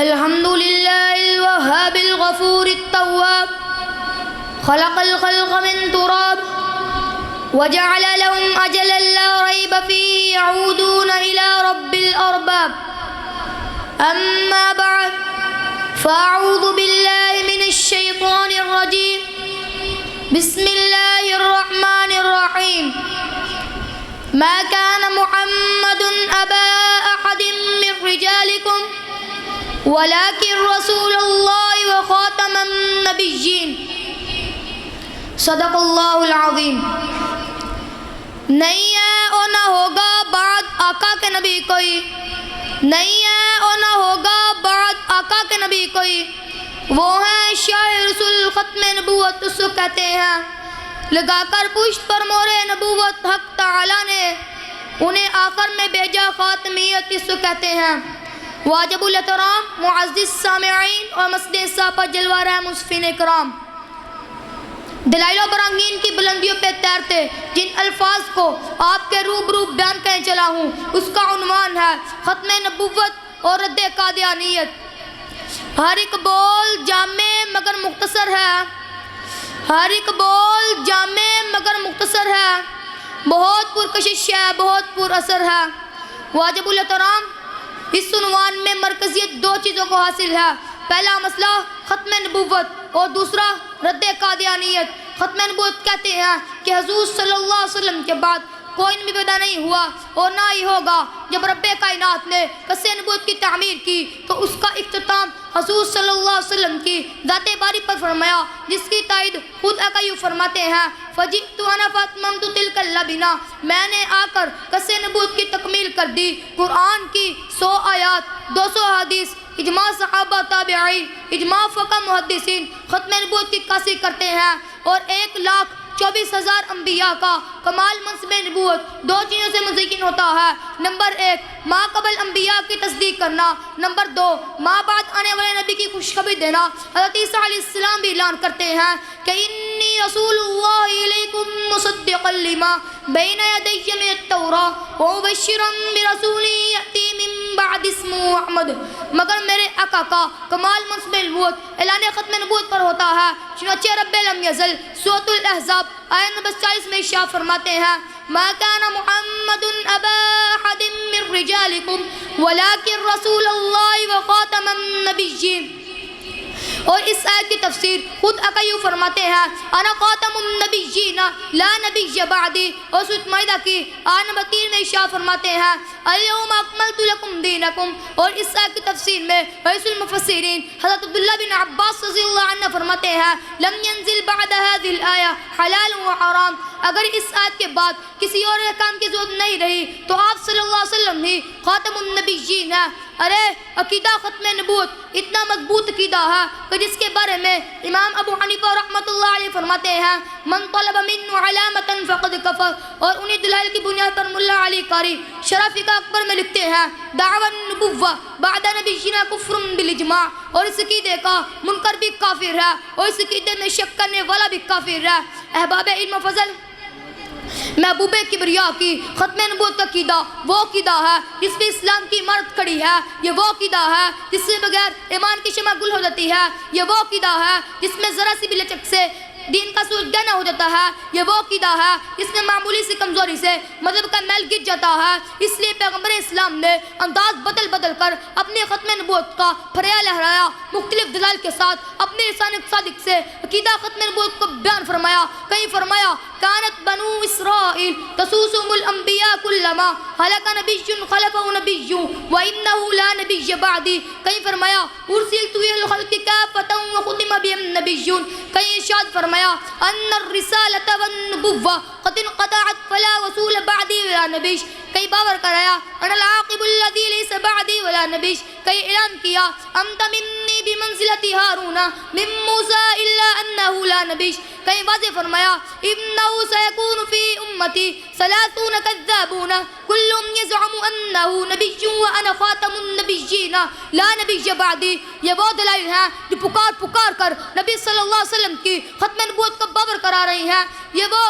الحمد لله الوهاب الغفور التواب خلق الخلق من تراب وجعل لهم أجلا لا ريب فيه يعودون إلى رب الأرباب أما بعد فأعوذ بالله من الشيطان الرجيم بسم الله الرحمن الرحيم ما كان محمد أبا أحد من رجالكم ولكن رسول الله وخاتم النبيين صدق اللہ العظیم۔ نہیں ہے اور نہ ہوگا بعد آقا کے نبی کوئی، نہیں ہے اور نہ ہوگا بعد آقا کے نبی کوئی، وہ ہیں شاہ رسول ختم نبوت، اس کو کہتے ہیں لگا کر پشت پر مور نبوت حق تعالیٰ نے انہیں آخر میں بھیجا خاتمیت، اس کو کہتے ہیں واجب الاحترام معزز سامعین اور مسجد صاحب پر جلوہ رہے مصفین اکرام۔ دلائل و براہین کی بلندیوں پہ تیرتے جن الفاظ کو آپ کے روبرو بیان کرنے چلا ہوں اس کا عنوان ہے ختم نبوت اور رد قادیانیت۔ ہر ایک بول جامع مگر مختصر ہے، ہر ایک بول جامع مگر مختصر ہے، بہت پرکشش ہے، بہت پر اثر ہے۔ واجب الاحترام اس عنوان میں مرکزیت دو چیزوں کو حاصل ہے، پہلا مسئلہ ختم نبوت اور دوسرا رد قادیانیت۔ ختم نبوت کہتے ہیں کہ حضور صلی اللہ علیہ وسلم کے بعد کوئی نبی پیدا نہیں ہوا اور نہ ہی ہوگا۔ جب رب کائنات نے قصہ نبوت کی تعمیر کی تو اس کا اختتام حضور صلی اللہ علیہ وسلم کی ذات باری پر فرمایا، جس کی تائید خود آقا یوں فرماتے ہیں فَجِئْتُ أَنَا فَأَتْمَمْتُ تِلْكَ اللَّبِنَا، میں نے آ کر قصہ نبوت کی تکمیل کر دی۔ قرآن کی 100 آیات، 200 حدیث، اجماع صحابہ تابعین، اجماع فقہ محدثین ختم نبوت کی عکاسی کرتے ہیں، اور 1,24,000 انبیاء کا کمال منصب نبوت دو چیزوں سے مزین ہوتا ہے۔ نمبر 1 ما قبل انبیاء کی تصدیق کرنا، نمبر 2 ما بعد آنے والے نبی کی خوشخبری دینا۔ حضرت عیسیٰ علیہ السلام بھی اعلان کرتے ہیں کہ انی رسول اللہ الیکم مصدقا لما بین یدی من التوراۃ ومبشرا برسول یأتی من بعد اسمہ احمد۔ مگر میرے آقا کا کمال منصب نبوت اعلان ختم نبوت پر ہوتا ہے، چنانچہ رب لم یزل سورۃ الاحزاب آیت نمبر 40 میں ارشاد فرماتے ہیں ما كان محمد ابا احد من رجالكم ولكن رسول الله وخاتم النبيين۔ اور اس آیت کی تفسیر خود آقا یوں فرماتے ہیں انا خاتم النبیین لا نبی بعدی، اور سورۃ مائدہ کی آیت نمبر 3 میں ارشاد فرماتے ہیں الیوم اکملت لکم دینکم۔ اور اس آیت کی تفسیر میں رئیس المفسرین حضرت عبداللہ بن عباس رضی اللہ عنہ فرماتے ہیں لم ينزل بعد هذه الآیہ حلال و حرام، اگر اس آیت کے بعد کسی اور احکام کی ضرورت نہیں رہی تو آپ صلی اللہ علیہ وسلم ہی خاتم النبیین ہیں۔ ارے عقیدہ ختم نبوت اتنا مضبوط عقیدہ ہے کہ جس کے بارے میں امام ابو حنیفہ رحمۃ اللہ علیہ فرماتے ہیں من طلب منه علامة فقد کفر، اور انہی دلائل کی بنیاد پر ملا علی قاری شرح فقہ اکبر میں لکھتے ہیں دعوی النبوہ بعد نبینا کفر بالاجماع، اور اس عقیدے کا منکر بھی کافر ہے اور اس عقیدے میں شک کرنے والا بھی کافر ہے۔ احباب علم و فضل، محبوب کبریا کی ختم نبوت کا عقیدہ وہ عقیدہ ہے جس میں اسلام کی عمارت کھڑی ہے، یہ وہ عقیدہ ہے جس سے بغیر ایمان کی شمع گل ہو جاتی ہے، یہ وہ عقیدہ ہے جس میں ذرا سی بھی لچک سے دین کا سوج گہنا ہو جاتا ہے، یہ وہ عقیدہ ہے جس میں معمولی سی کمزوری سے مذہب کا میل گر جاتا ہے۔ اس لیے پیغمبر اسلام نے انداز بدل بدل کر اپنی ختم نبوت کا پھریا لہرایا، مختلف دلائل کے ساتھ اپنے لسان صادق سے عقیدہ ختم نبوت کو بیان فرمایا۔ کہیں فرمایا کانت بنو اسرائیل تسوسهم الانبیاء کلما ہلک نبی خلفہ نبی وانہ لا نبی بعدی۔ کہیں فرمایا ارسلت الى الخلق کافۃ وختم بهم النبیون۔ کہیں ارشاد فرمایا ان الرسالۃ والنبوہ قد انقطعت فلا رسول بعدی ولا نبی۔ کئی باور کرایا انا العاقب الذی لیس بعدی ولا نبی۔ کئی اعلان کیا انت منی بمنزلۃ ہارون من موسیٰ الا انہ لا نبی۔ کہیں واضح فرمایا انہ سیکون فی امتی 30 کذابون کلهم یزعم انہ نبی وانا خاتم النبیین لا نبی بعدی۔ یہ وہ دلائل ہیں جو پکار پکار کر نبی صلی اللہ علیہ وسلم کی ختم نبوت کو باور کرا رہی ہیں، یہ وہ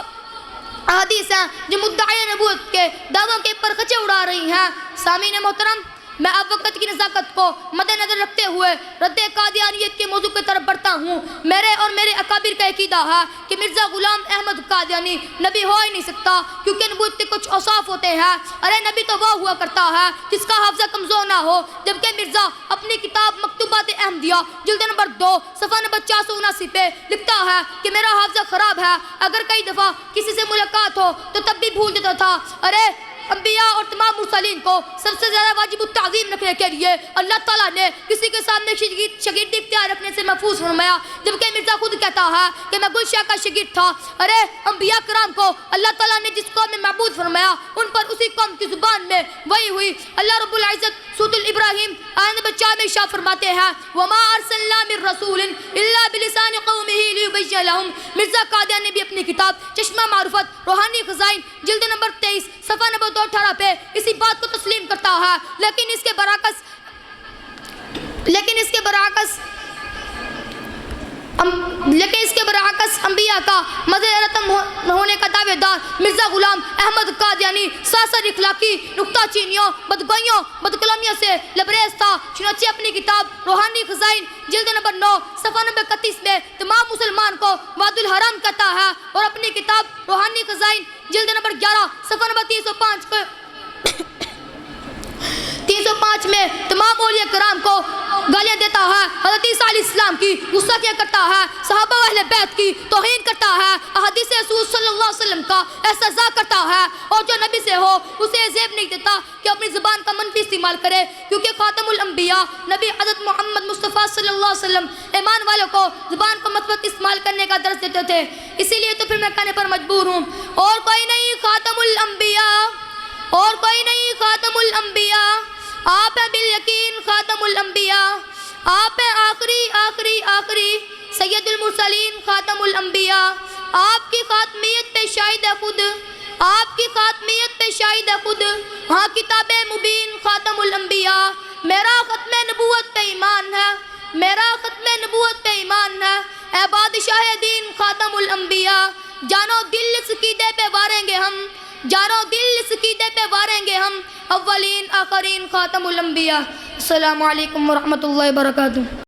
احادیث ہیں جو مدعی نبوت کے دعووں کے پر خچے اڑا رہی ہیں۔ سامعین محترم، میں اب وقت کی نزاکت کو مد نظر رکھتے ہوئے رد قادیانیت کے موضوع کی طرف بڑھتا ہوں۔ میرے اور میرے اکابر کا عقیدہ ہے کہ مرزا غلام احمد قادیانی نبی ہو ہی نہیں سکتا، کیونکہ نبوت کے کچھ اوصاف ہوتے ہیں۔ ارے نبی تو وہ ہوا کرتا ہے جس کا حافظہ کمزور نہ ہو، جبکہ مرزا اپنی کتاب مکتوبات احمدیہ جلد نمبر 2 صفحہ نمبر 479 پہ لکھتا ہے کہ میرا حافظہ خراب ہے، اگر کئی دفعہ کسی سے ملاقات ہو تو تب بھی بھول دیتا تھا۔ ارے انبیاء اور تمام مرسلین کو سب سے زیادہ واجب التعظیم رکھنے کے لیے اللہ تعالیٰ نے کسی کے سامنے شاگردی اختیار رکھنے سے محفوظ فرمایا، جبکہ مرزا خود کہتا ہے کہ میں گلشاہ کا شاگرد تھا۔ ارے انبیاء کرام کو اللہ تعالیٰ نے جس قوم میں معبود فرمایا، ان پر اسی قوم کی زبان میں وحی ہوئی۔ اللہ رب العزت سورۃ الابراہیم آیت نمبر 4 میں ارشاد فرماتے ہیں وَمَا أَرْسَلْنَا مِن رَّسُولٍ إِلَّا بِلِسَانِ قَوْمِهِ لِيُبَيِّنَ لَهُمْ۔ مرزا قادیانی نے بھی اپنی کتاب چشمہ معرفت روحانی خزائن جلد نمبر 23 صفحہ نمبر 218 پہ اسی بات کو تسلیم کرتا ہے، لیکن اس کے برعکس انبیاء کا مظہر رتم ہونے کا دعوے دار مرزا غلام احمد قادیانی ساسر اخلاقی نکتہ چینیوں، بدگوئیوں، بدکلامیوں سے لبریز تھا۔ چنانچہ اپنی کتاب روحانی خزائن جلد نمبر 9 صفحہ نمبر 31 میں تمام مسلمان کو وعد الحرام کہتا ہے، اور اپنی کتاب روحانی خزائن جلد نمبر 11 صفحہ نمبر 305 میں تمام اولیاء کرام کو گالیاں دیتا ہے، حضرت عیسیٰ علیہ السلام کی غصہ کیا کرتا ہے، صحابہ و اہل بیت کی توہین کرتا ہے، احادیث رسول صلی اللہ علیہ وسلم کا استہزاء کرتا ہے، اور جو نبی سے ہو اسے عزیب نہیں دیتا کہ اپنی زبان کا منفی استعمال کرے، کیونکہ خاتم الانبیاء نبی حضرت محمد مصطفیٰ صلی اللہ علیہ وسلم ایمان والوں کو زبان کو مثبت استعمال کرنے کا درس دیتے تھے۔ اسی لیے تو پھر میں کہنے پر مجبور ہوں، اور کوئی نہیں خاتم الانبیاء، اور کوئی نہیں خاتم الانبیاء، آپ ہیں بالیقین خاتم الانبیاء، آپ ہیں آخری سید المرسلین خاتم الانبیاء، آپ کی خاتمیت پہ شاہد ہے خود، آپ کی خاتمیت پہ شاہد ہے خود، ہاں کتاب مبین خاتم الانبیاء۔ میرا ختم نبوت پہ ایمان ہے، میرا ختم نبوت پہ ایمان ہے، اے بادشاہ دین خاتم الانبیاء۔ جانو دل اس عقیدے پہ واریں گے ہم، جانو دل اس عقیدے پہ واریں گے ہم، اولین آخرین خاتم الانبیاء۔ السلام علیکم ورحمۃ اللہ وبرکاتہ۔